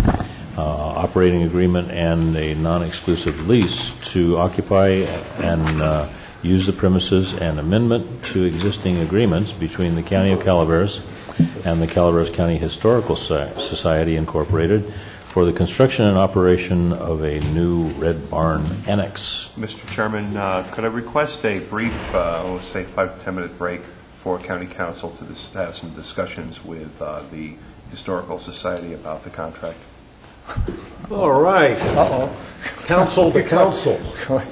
operating agreement, and a non-exclusive lease to occupy and use the premises and amendment to existing agreements between the County of Calaveras and the Calaveras County Historical Society, Incorporated, for the construction and operation of a new Red Barn Annex. Mr. Chairman, could I request a brief, let's say 5 to 10 minute break for County Council to have some discussions with the Historical Society about the contract? All right. Council to council.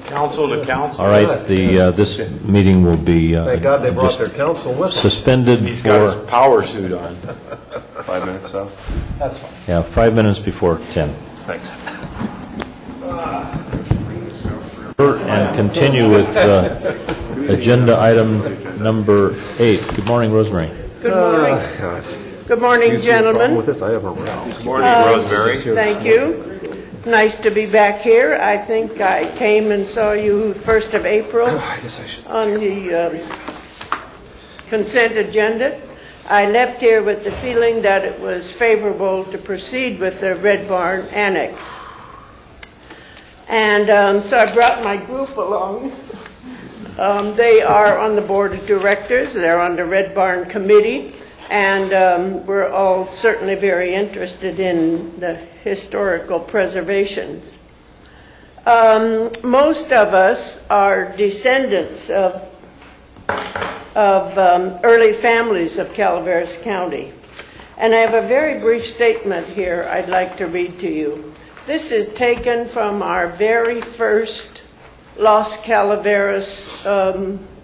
Council to council. All right, this meeting will be Thank God they brought their council with them. suspended He's got his power suit on. 5 minutes, so? That's fine. Yeah, 5 minutes before 10. Thanks. And continue with agenda item number 8. Good morning, Rosemary. Good morning. Good morning, gentlemen. With this, I have a round. Good morning, Rosemary. Thank you. Nice to be back here. I think I came and saw you 1st of April on the consent agenda. I left here with the feeling that it was favorable to proceed with the Red Barn Annex. And so I brought my group along. They are on the board of directors. They're on the Red Barn committee. And we're all certainly very interested in the historical preservations. Most of us are descendants of early families of Calaveras County. And I have a very brief statement here I'd like to read to you. This is taken from our very first Los Calaveras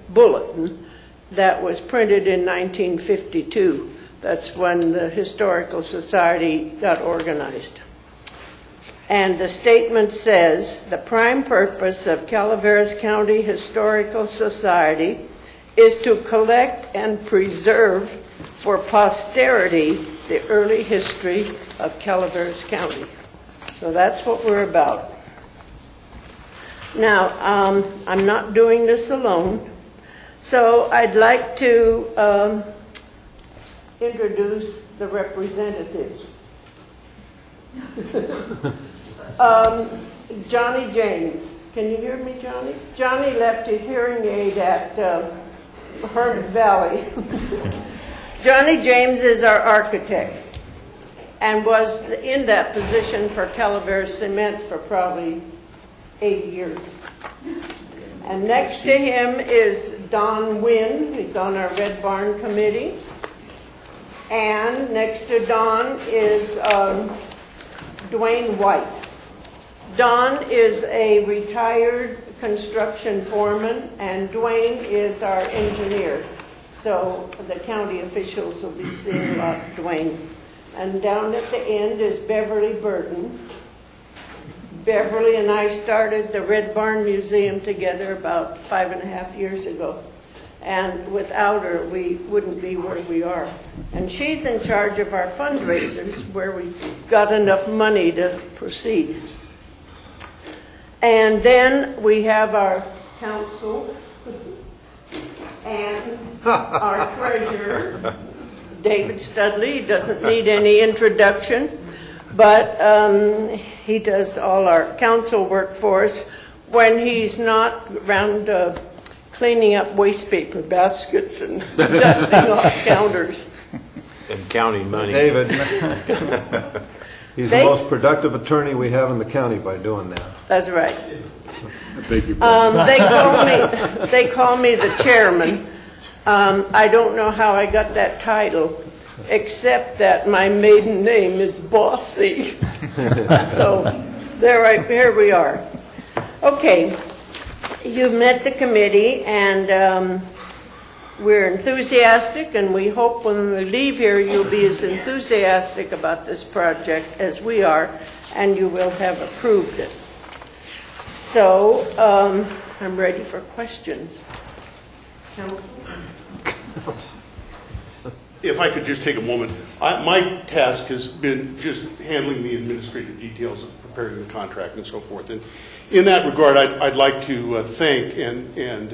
bulletin that was printed in 1952. That's when the Historical Society got organized. And the statement says, the prime purpose of Calaveras County Historical Society is to collect and preserve for posterity the early history of Calaveras County. So that's what we're about. Now, I'm not doing this alone. So I'd like to introduce the representatives. Johnny James. Can you hear me, Johnny? Johnny left his hearing aid at Hermit Valley. Johnny James is our architect and was in that position for Calaveras Cement for probably 8 years. And next to him is Don Wynn. He's on our Red Barn committee. And next to Don is Dwayne White. Don is a retired construction foreman, and Dwayne is our engineer. So the county officials will be seeing a lot of Dwayne. And down at the end is Beverly Burton. Beverly and I started the Red Barn Museum together about 5.5 years ago. And without her, we wouldn't be where we are. And she's in charge of our fundraisers, where we got enough money to proceed. And then we have our council and our treasurer, David Studley. He doesn't need any introduction, but he does all our council work for us when he's not around cleaning up waste paper baskets and dusting off counters. And counting money. David, he's the most productive attorney we have in the county by doing that. That's right. Thank you. They call me the chairman. I don't know how I got that title, except that my maiden name is Bossy. So here we are. Okay, you've met the committee, and we're enthusiastic, and we hope when we leave here you'll be as enthusiastic about this project as we are, and you will have approved it. So I'm ready for questions. If I could just take a moment. My task has been just handling the administrative details of preparing the contract and so forth. And in that regard, I'd like to thank and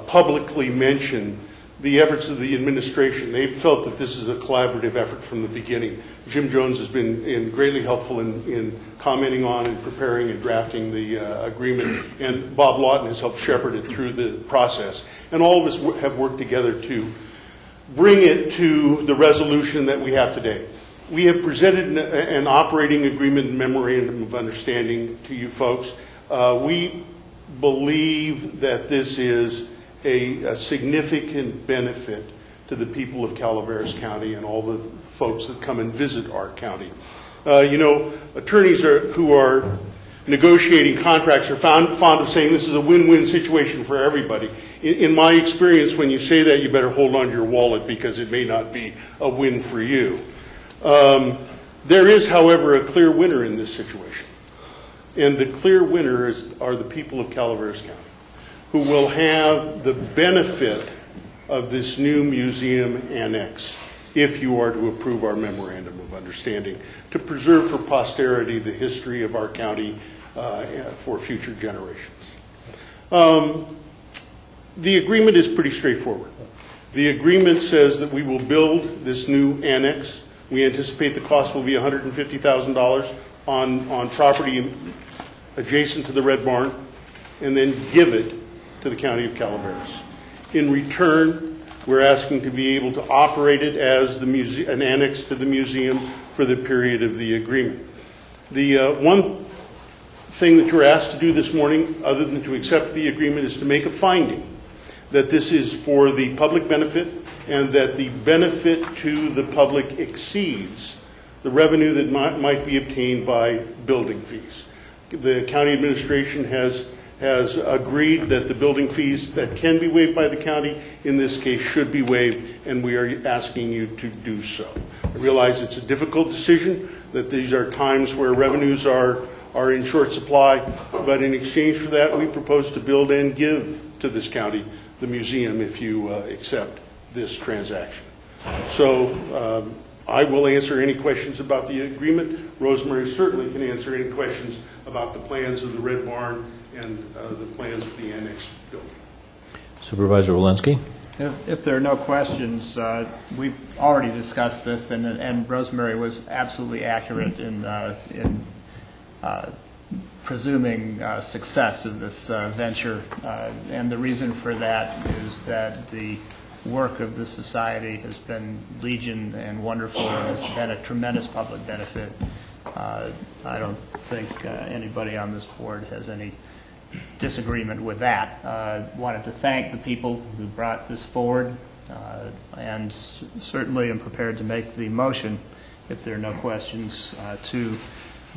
publicly mention the efforts of the administration. They've felt that this is a collaborative effort from the beginning. Jim Jones has been greatly helpful in commenting on and preparing and drafting the agreement, and Bob Lawton has helped shepherd it through the process. And all of us have worked together to bring it to the resolution that we have today. We have presented an operating agreement and memorandum of understanding to you folks. We believe that this is a significant benefit to the people of Calaveras County and all the folks that come and visit our county. Attorneys who are negotiating contracts are fond of saying this is a win-win situation for everybody. In my experience, when you say that, you better hold on to your wallet because it may not be a win for you. There is, however, a clear winner in this situation. And the clear winners are the people of Calaveras County, who will have the benefit of this new museum annex if you are to approve our memorandum of understanding to preserve for posterity the history of our county for future generations. The agreement is pretty straightforward. The agreement says that we will build this new annex. We anticipate the cost will be $150,000 on property adjacent to the Red Barn, and then give it to the County of Calaveras. In return, we're asking to be able to operate it as an annex to the museum for the period of the agreement. The one thing that you're asked to do this morning, other than to accept the agreement, is to make a finding that this is for the public benefit and that the benefit to the public exceeds the revenue that might be obtained by building fees. The county administration has agreed that the building fees that can be waived by the county in this case should be waived, and we are asking you to do so. I realize it's a difficult decision, that these are times where revenues are in short supply, but in exchange for that, we propose to build and give to this county the museum if you accept this transaction. So I will answer any questions about the agreement. Rosemary certainly can answer any questions about the plans of the Red Barn and the plans for the annex building. Supervisor Walensky? If there are no questions, we've already discussed this, and Rosemary was absolutely accurate in presuming success of this venture, and the reason for that is that the work of the society has been legion and wonderful and has been a tremendous public benefit. I don't think anybody on this board has any disagreement with that. Wanted to thank the people who brought this forward, and certainly am prepared to make the motion, if there are no questions, to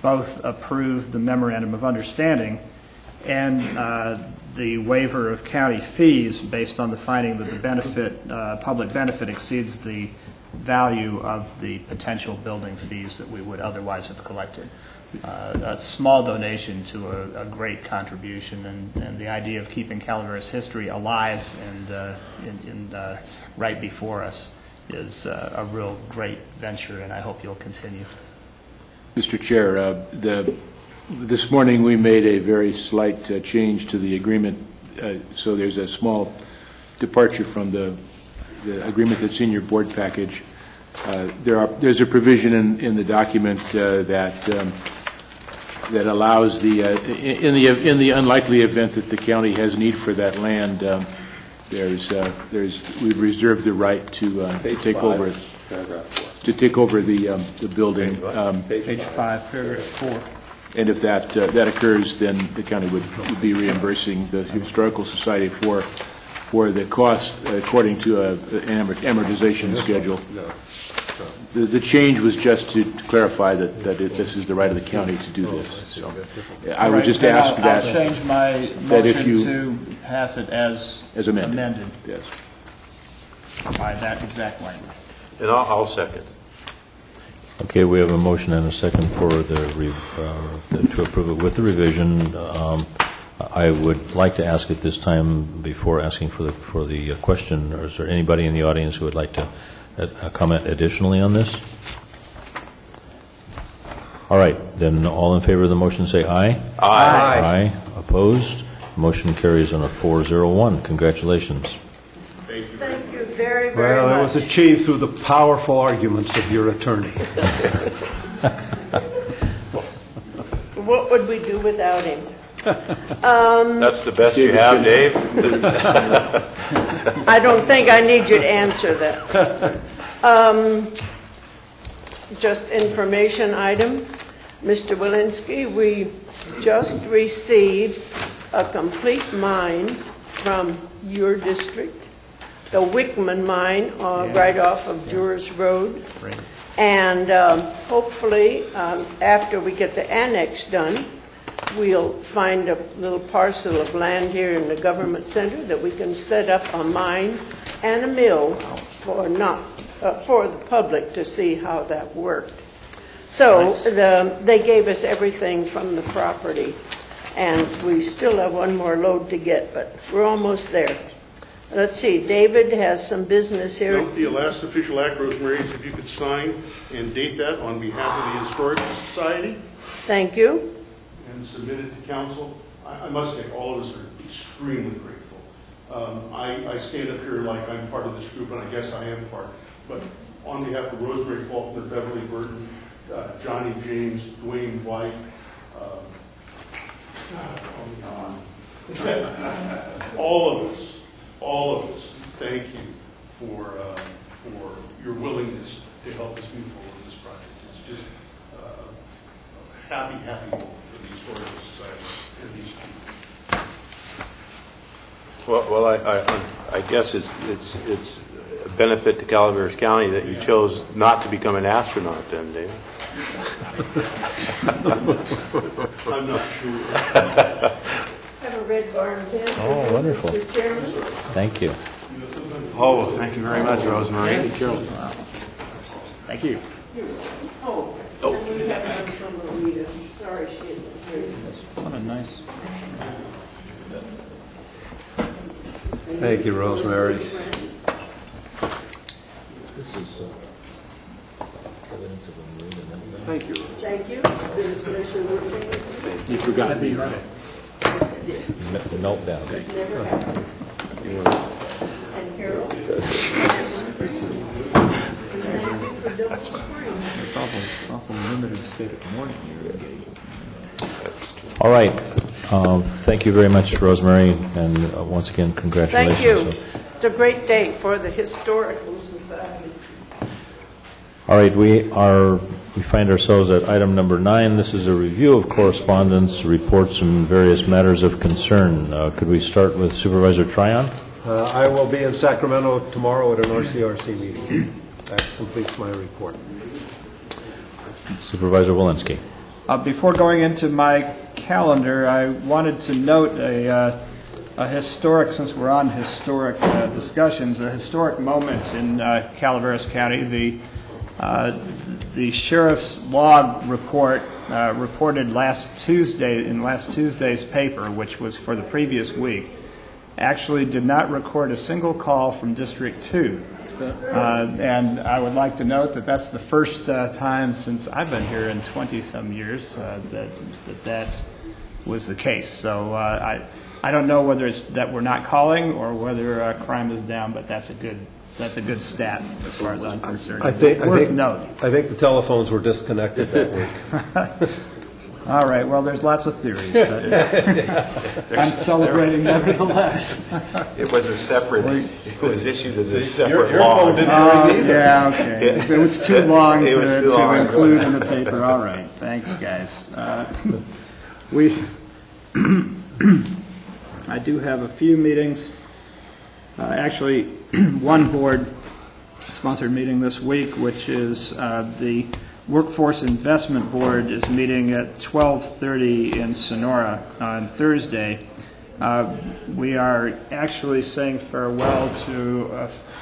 both approve the memorandum of understanding and the waiver of county fees based on the finding that the public benefit exceeds the value of the potential building fees that we would otherwise have collected. A small donation to a great contribution, and the idea of keeping Calaveras history alive and right before us is a real great venture, and I hope you'll continue. Mr. Chair, this morning we made a very slight change to the agreement, so there's a small departure from the agreement that's in your board package. There's a provision in the document that allows in the unlikely event that the county has need for that land, we've reserved the right to take over it. To take over the building. Page 5, paragraph 4. And if that occurs, then the county would be reimbursing the Historical Society for the cost according to an amortization schedule. The change was just to clarify that this is the right of the county to do this. So I would just ask that. I'll change my motion to pass it as amended. Yes. By that exact language. And I'll second. Okay, we have a motion and a second for to approve it with the revision. I would like to ask at this time, before asking for the question, or is there anybody in the audience who would like to comment additionally on this? All right, then all in favor of the motion say aye. Aye. Aye. Opposed? Motion carries on a 4-0-1. Congratulations. Thank you very, very much. Well, it was achieved through the powerful arguments of your attorney. What would we do without him? That's the best you have, Dave? I don't think I need you to answer that. Just information item. Mr. Walensky, we just received a complete mine from your district, the Wickman mine right off of Jurors Road. Right. And hopefully, after we get the annex done, we'll find a little parcel of land here in the government center that we can set up a mine and a mill for not for the public to see how that worked. So they gave us everything from the property, and we still have one more load to get, but we're almost there. Let's see, David has some business here. No, the last official act, Rosemary, is if you could sign and date that on behalf of the Historical Society. Thank you. And submit it to council. I must say, all of us are extremely grateful. I stand up here like I'm part of this group, and I guess I am part. But on behalf of Rosemary Faulkner, Beverly Burton, Johnny James, Dwayne White, all of us, thank you for your willingness to help us move forward with this project. It's just a happy moment for the Historical Society and these people. Well, I guess it's a benefit to Calaveras County that you chose not to become an astronaut then, David. I'm not sure. Have a red bar and pen. Oh, wonderful. Mr. Chairman. Thank you. Oh, thank you very much, Rosemary. Thank you, Joe. Thank you. Oh, and we have one from Rita. Sorry she isn't here. What a nice. Thank you, Rosemary. This is evidence of a marine amendment. Thank you. Thank you. It's been a pleasure working with You forgot me, right? The meltdown. you. Never happened. And Carol? It's awful limited state of mourning you're engaged in. All right. Thank you very much, Rosemary, and once again, congratulations. Thank you. It's a great day for the Historical Society. All right, we find ourselves at item number 9. This is a review of correspondence, reports, and various matters of concern. Could we start with Supervisor Tryon? I will be in Sacramento tomorrow at an RCRC meeting. That completes my report. Supervisor Walensky. Before going into my calendar, I wanted to note a historic, since we're on historic discussions, a historic moment in Calaveras County. The sheriff's log report reported last Tuesday in last Tuesday's paper, which was for the previous week, actually did not record a single call from District 2. And I would like to note that that's the first time since I've been here in 20-some years that was the case. So I don't know whether it's that we're not calling or whether crime is down, but that's a good stat as far as I'm concerned. Worth noting. I think the telephones were disconnected that week. All right. Well, there's lots of theories. But I'm celebrating nevertheless. It was a separate. It was issued as a separate your law. phone didn't ring either. Yeah. Okay. It was too long It was too to long. include in the paper. All right. Thanks, guys. I do have a few meetings. Actually, one board-sponsored meeting this week, which is the Workforce Investment Board is meeting at 12:30 in Sonora on Thursday. We are actually saying farewell to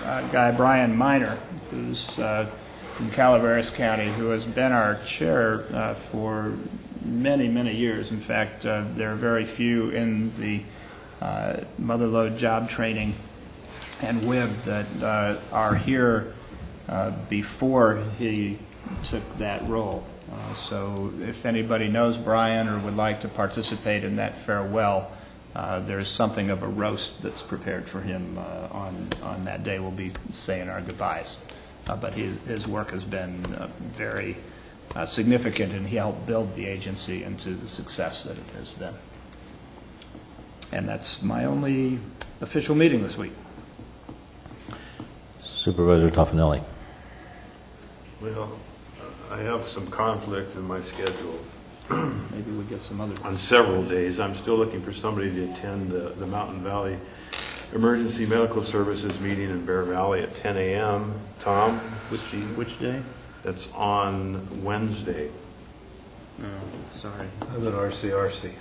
a guy, Brian Miner, who's from Calaveras County, who has been our chair for many, many years. In fact, there are very few in the motherlode job training and WIB that are here before he took that role. So if anybody knows Brian or would like to participate in that farewell, there's something of a roast that's prepared for him on that day. We'll be saying our goodbyes. But his work has been very significant, and he helped build the agency into the success that it has been. And that's my only official meeting this week. Supervisor Toffanelli. Well, I have some conflict in my schedule. Maybe we get some other on several days. I'm still looking for somebody to attend the Mountain Valley Emergency Medical Services meeting in Bear Valley at 10 a.m. Tom? Which day? That's on Wednesday. Oh, sorry. I'm at RCRC.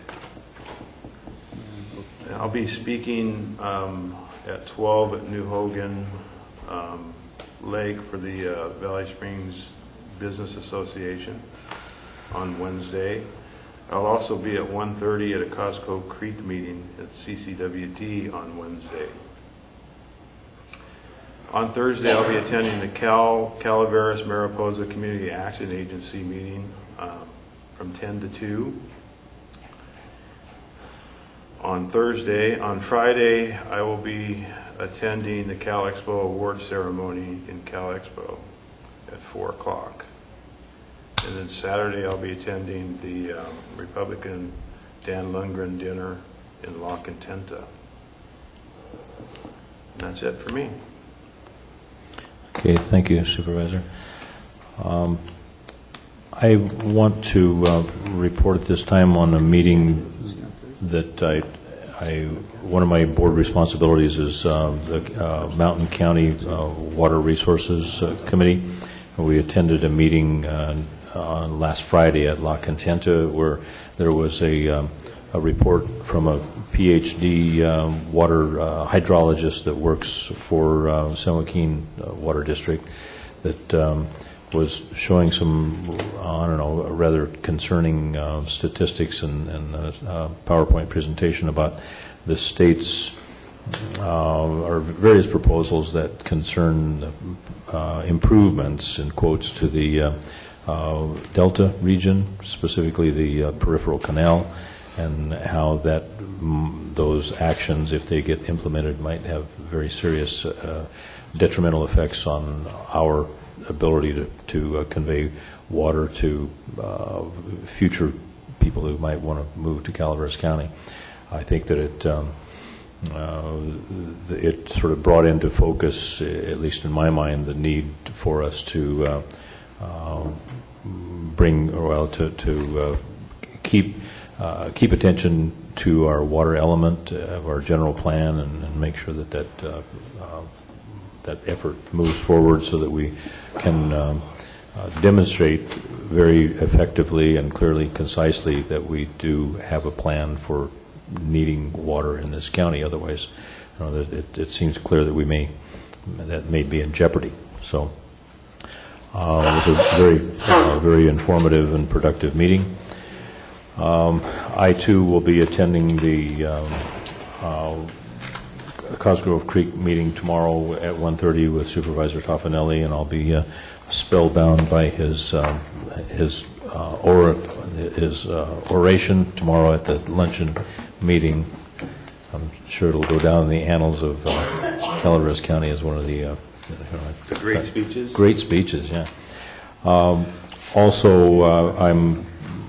I'll be speaking at 12 at New Hogan. leg for the Valley Springs Business Association on Wednesday. I'll also be at 1:30 at a Cosco Creek meeting at CCWT on Wednesday. On Thursday, I'll be attending the Calaveras Mariposa Community Action Agency meeting from 10 to 2. On Friday, I will be attending the Cal Expo award ceremony in Cal Expo at 4 o'clock. And then Saturday, I'll be attending the Republican Dan Lundgren dinner in La Contenta. And that's it for me. Okay, thank you, Supervisor. I want to report at this time on a meeting that one of my board responsibilities is the Mountain County Water Resources Committee. We attended a meeting on last Friday at La Contenta where there was a report from a PhD water hydrologist that works for San Joaquin Water District that was showing some, rather concerning statistics and PowerPoint presentation about the state's or various proposals that concern improvements, in quotes, to the Delta region, specifically the peripheral canal, and how that those actions, if they get implemented, might have very serious detrimental effects on our ability to convey water to future people who might want to move to Calaveras County. I think that it sort of brought into focus, at least in my mind, the need for us to keep attention to our water element of our general plan and make sure that that effort moves forward so that we can demonstrate very effectively and clearly, concisely, that we do have a plan for needing water in this county. Otherwise, it seems clear that that may be in jeopardy. So it was a very informative and productive meeting. I too will be attending the Cosgrove Creek meeting tomorrow at 1:30 with Supervisor Toffanelli, and I'll be spellbound by his oration tomorrow at the luncheon meeting. I'm sure it'll go down in the annals of Calaveras County as one of the great speeches. Great speeches, yeah. Also, I'm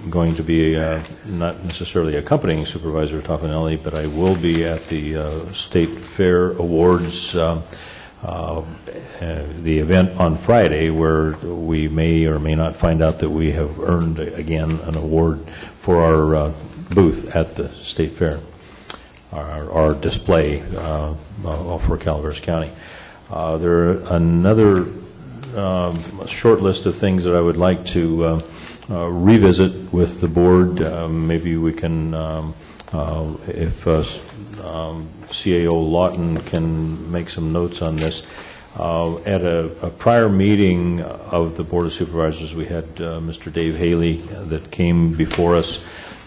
going to be not necessarily accompanying Supervisor Toffanelli, but I will be at the State Fair Awards, the event on Friday, where we may or may not find out that we have earned, again, an award for our booth at the State Fair, our display for Calaveras County. There are another short list of things that I would like to revisit with the board. Maybe we can, if CAO Lawton can make some notes on this. At a prior meeting of the Board of Supervisors, we had Mr. Dave Haley that came before us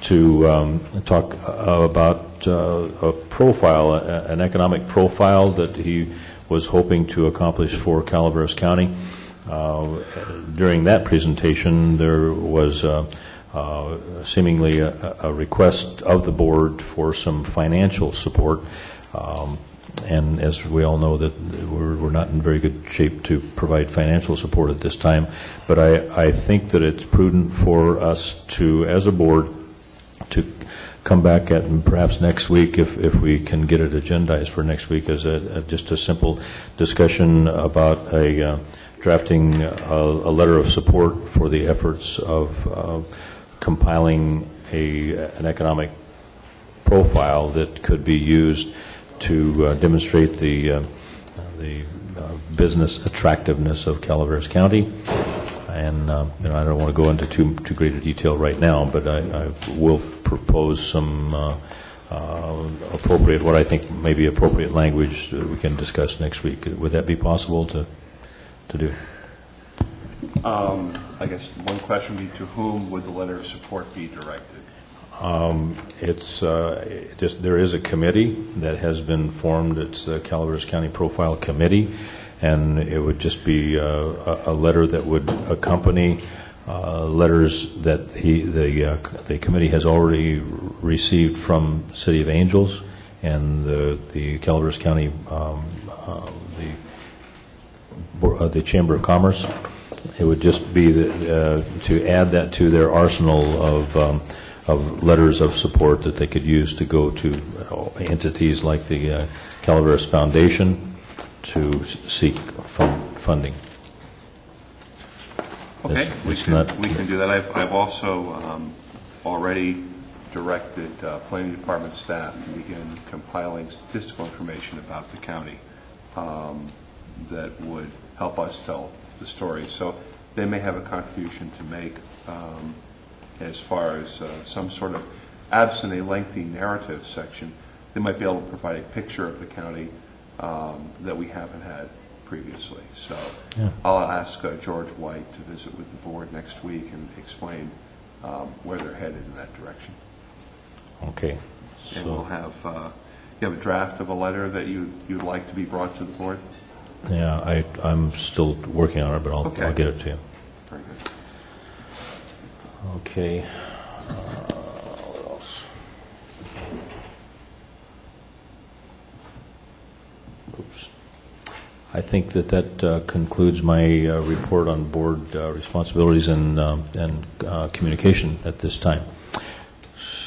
to talk about a profile, an economic profile that he was hoping to accomplish for Calaveras County. During that presentation, there was seemingly a request of the board for some financial support, and as we all know, that we're not in very good shape to provide financial support at this time. But I think that it's prudent for us to, as a board, to come back at perhaps next week, if we can get it agendized for next week, as just a simple discussion about drafting a letter of support for the efforts of compiling an economic profile that could be used to demonstrate the business attractiveness of Calaveras County. And I don't want to go into too great a detail right now, but I will propose some what I think may be appropriate language that we can discuss next week. Would that be possible to to do. I guess one question would be, to whom would the letter of support be directed? It's just, there is a committee that has been formed. It's the Calaveras County Profile Committee, and it would just be a letter that would accompany letters that the committee has already received from City of Angels and the Calaveras County the Chamber of Commerce. It would just be to add that to their arsenal of letters of support that they could use to go to entities like the Calaveras Foundation to seek funding. Okay, we can do that. I've also already directed Planning Department staff to begin compiling statistical information about the county that would help us tell the story. So they may have a contribution to make as far as some sort of, absent a lengthy narrative section, they might be able to provide a picture of the county that we haven't had previously. So yeah. I'll ask George White to visit with the board next week and explain where they're headed in that direction. Okay. And we'll have, you have a draft of a letter that you'd like to be brought to the board? Yeah, I'm still working on it, but I'll get it to you. Very good. Okay. What else? Oops. I think that concludes my report on board responsibilities and communication at this time.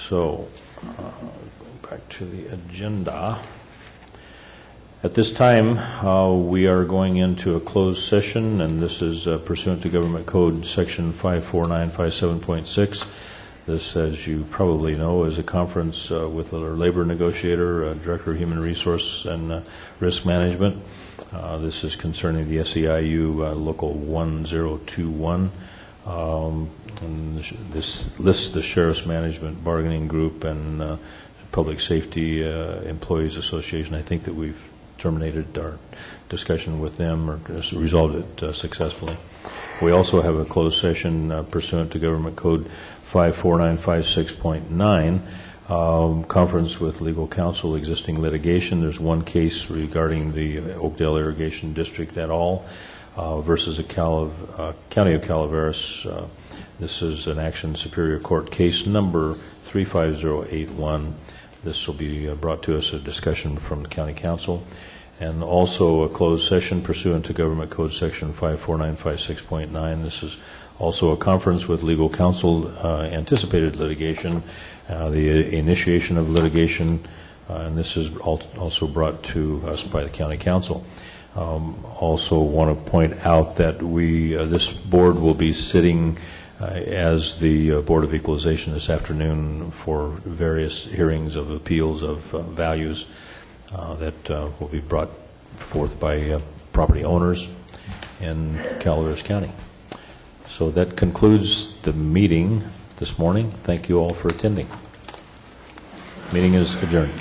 So, going back to the agenda. At this time, we are going into a closed session, and this is pursuant to Government Code Section 54957.6. This, as you probably know, is a conference with our labor negotiator, Director of Human Resource and Risk Management. This is concerning the SEIU Local 1021. And this lists the Sheriff's Management Bargaining Group and Public Safety Employees Association. I think that we've terminated our discussion with them or resolved it successfully. We also have a closed session pursuant to Government Code 54956.9, conference with legal counsel, existing litigation. There's one case regarding the Oakdale Irrigation District et al. Versus the County of Calaveras. This is an action Superior Court case number 35081. This will be brought to us a discussion from the County Council, and also a closed session pursuant to Government Code Section 54956.9. This is also a conference with legal counsel, anticipated litigation, the initiation of litigation, and this is also brought to us by the County Council. Also want to point out that this board will be sitting as the Board of Equalization this afternoon for various hearings of appeals of values that will be brought forth by property owners in Calaveras County. So that concludes the meeting this morning. Thank you all for attending. Meeting is adjourned.